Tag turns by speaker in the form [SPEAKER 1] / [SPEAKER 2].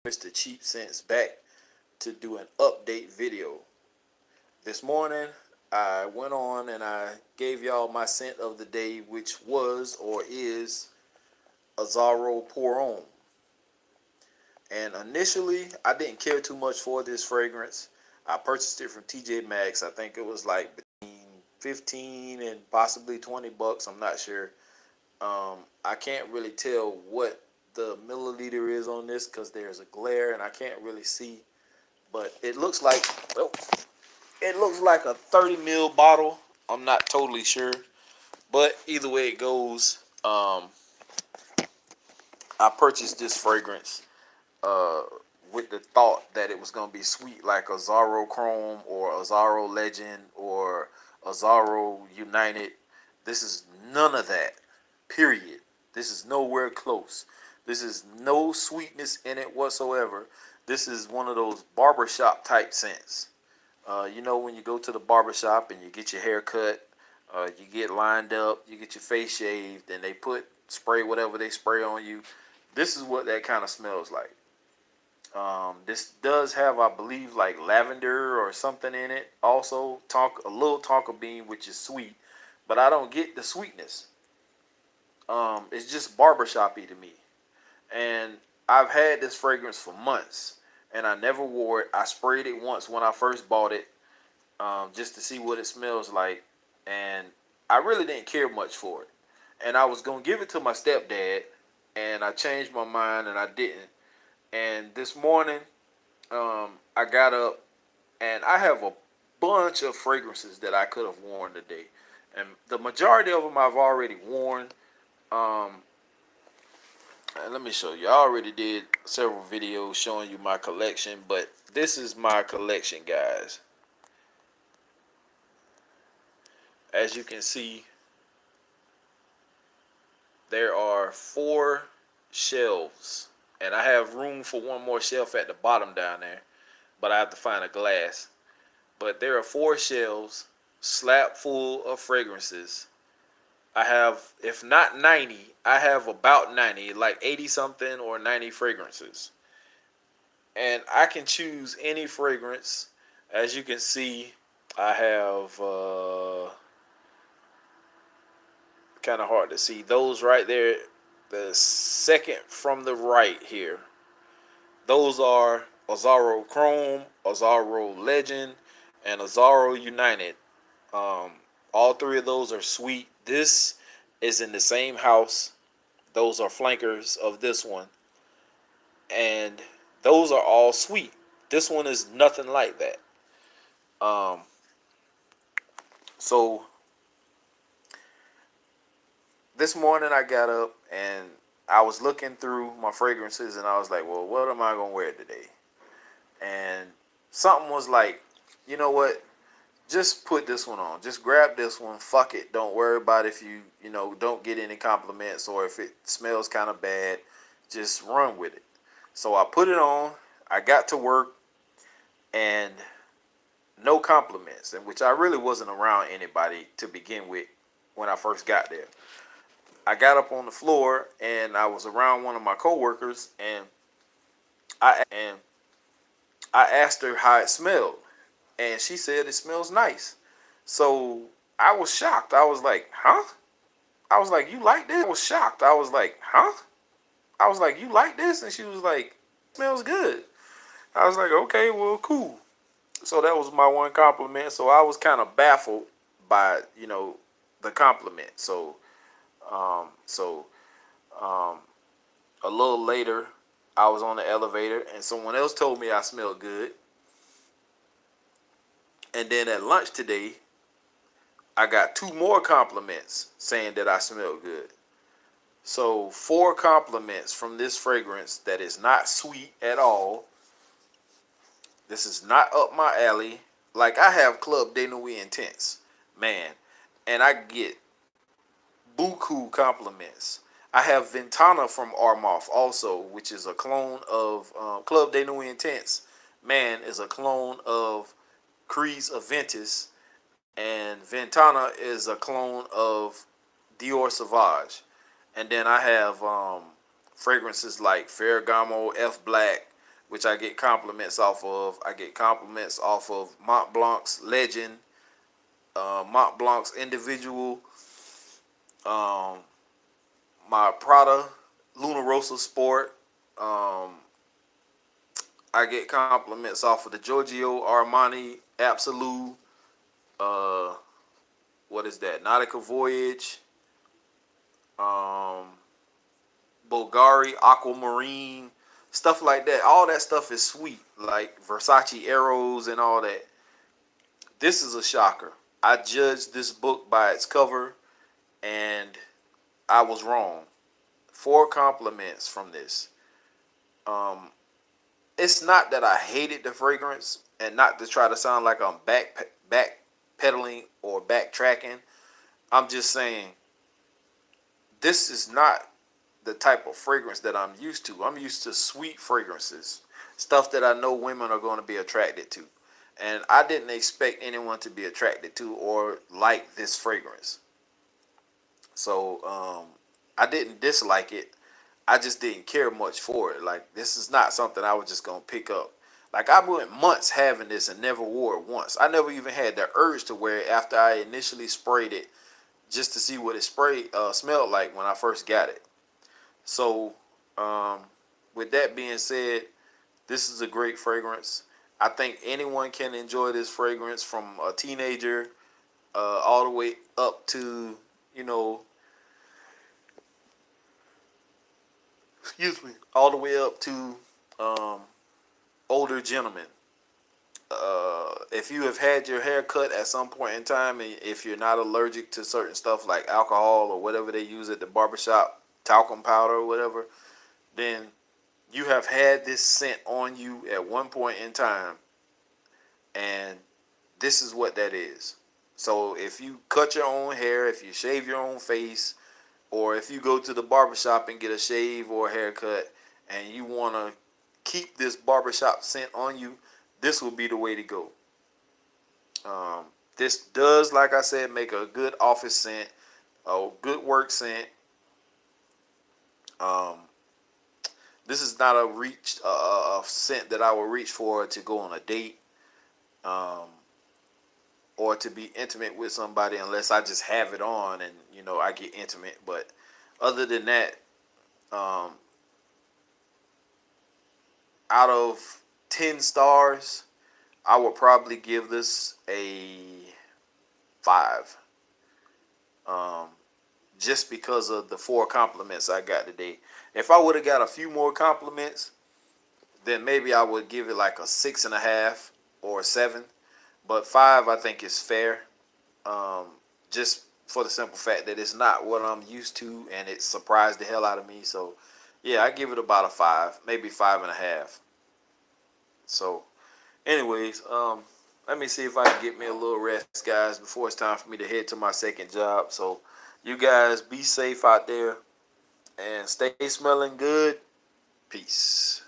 [SPEAKER 1] Mr. Cheap Sense back to do an update video. This morning I went on and I gave y'all my scent of the day, which was or is Azzaro Pour Homme. And initially I didn't care too much for this fragrance. I purchased it from TJ Maxx. I think it was like between 15 and possibly 20 bucks. I'm not sure. I can't really tell what the milliliter is on this because there's a glare and I can't really see. But it looks like a 30 ml bottle. I'm not totally sure, but either way it goes, I purchased this fragrance uh, with the thought that it was gonna be sweet like Azzaro Chrome or Azzaro Legend or Azzaro United. This is none of that. Period. This is nowhere close. This is no sweetness in it whatsoever. This is one of those barbershop type scents. When you go to the barbershop and you get your hair cut, you get lined up, you get your face shaved, and they spray whatever they spray on you. This is what that kind of smells like. This does have, I believe, like lavender or something in it. Also, a little tonka bean, which is sweet, but I don't get the sweetness. It's just barbershoppy to me. And I've had this fragrance for months, and I never wore it. I sprayed it once when I first bought it, just to see what it smells like, and I really didn't care much for it. And I was gonna give it to my stepdad, and I changed my mind, and I didn't. And this morning, I got up, and I have a bunch of fragrances that I could have worn today, and the majority of them I've already worn. Um, and let me show you. I already did several videos showing you my collection, but this is my collection, guys. As you can see, there are 4 shelves, and I have room for one more shelf at the bottom down there, but I have to find a glass. But there are 4 shelves slap full of fragrances. I have, if not 90, I have about 90, like 80 something or 90 fragrances. And I can choose any fragrance. As you can see, I have kind of hard to see those right there, the second from the right here. Those are Azzaro Chrome, Azzaro Legend, and Azzaro United. Um, all 3 of those are sweet. This is in the same house. Those are flankers of this one, and those are all sweet. This one is nothing like that. Um, so this morning I got up and I was looking through my fragrances and I was like, well, what am I gonna wear today? And something was like, you know what? Just put this one on. Just grab this one. Fuck it. Don't worry about if you don't get any compliments or if it smells kind of bad. Just run with it. So I put it on. I got to work and no compliments, and which I really wasn't around anybody to begin with when I first got there. I got up on the floor and I was around one of my coworkers and I asked her how it smelled, and she said it smells nice. So I was shocked. I was like, huh? I was like, you like this? I was shocked. I was like, huh? I was like, you like this? And she was like, smells good. I was like, okay, well, cool. So that was my one compliment. So I was kind of baffled by, the compliment. So a little later, I was on the elevator and someone else told me I smelled good. And then at lunch today, I got 2 more compliments saying that I smelled good. So 4 compliments from this fragrance that is not sweet at all. This is not up my alley. Like, I have Club de Nuit Intense, man, and I get buku compliments. I have Ventana from Armoff also, which is a clone of Club de Nuit Intense. Man, is a clone of Creed's Aventus, and Ventana is a clone of Dior Sauvage. And then I have fragrances like Ferragamo, F Black, which I get compliments off of. I get compliments off of Mont Blanc's Legend, Mont Blanc's Individual, um, my Prada Luna Rossa Sport. Um, I get compliments off of the Giorgio Armani Absolute. Uh, what is that? Nautica Voyage. Um, Bulgari Aquamarine. Stuff like that. All that stuff is sweet. Like Versace Arrows and all that. This is a shocker. I judged this book by its cover, and I was wrong. 4 compliments from this. Um, it's not that I hated the fragrance, and not to try to sound like I'm backpedaling or backtracking. I'm just saying this is not the type of fragrance that I'm used to. I'm used to sweet fragrances, stuff that I know women are going to be attracted to. And I didn't expect anyone to be attracted to or like this fragrance. So I didn't dislike it. I just didn't care much for it. Like, this is not something I was just going to pick up. Like, I went months having this and never wore it once. I never even had the urge to wear it after I initially sprayed it just to see what it smelled like when I first got it. So, with that being said, this is a great fragrance. I think anyone can enjoy this fragrance, from a teenager all the way up to, you know, all the way up to older gentlemen. If you have had your hair cut at some point in time, and if you're not allergic to certain stuff like alcohol or whatever they use at the barbershop, talcum powder or whatever, then you have had this scent on you at one point in time, and this is what that is. So if you cut your own hair, if you shave your own face, or if you go to the barbershop and get a shave or a haircut, and you want to keep this barbershop scent on you, this will be the way to go. This does, like I said, make a good office scent, a good work scent. Um, this is not a scent that I would reach for to go on a date, or to be intimate with somebody, unless I just have it on and I get intimate. But other than that, um, out of 10 stars, I would probably give this a 5. Um, just because of the 4 compliments I got today. If I would have got a few more compliments, then maybe I would give it like a 6.5 or a 7. But 5, I think, is fair. Just for the simple fact that it's not what I'm used to, and it surprised the hell out of me. So, yeah, I give it about a 5, maybe 5.5. So, anyways, let me see if I can get me a little rest, guys, before it's time for me to head to my second job. So, you guys be safe out there and stay smelling good. Peace.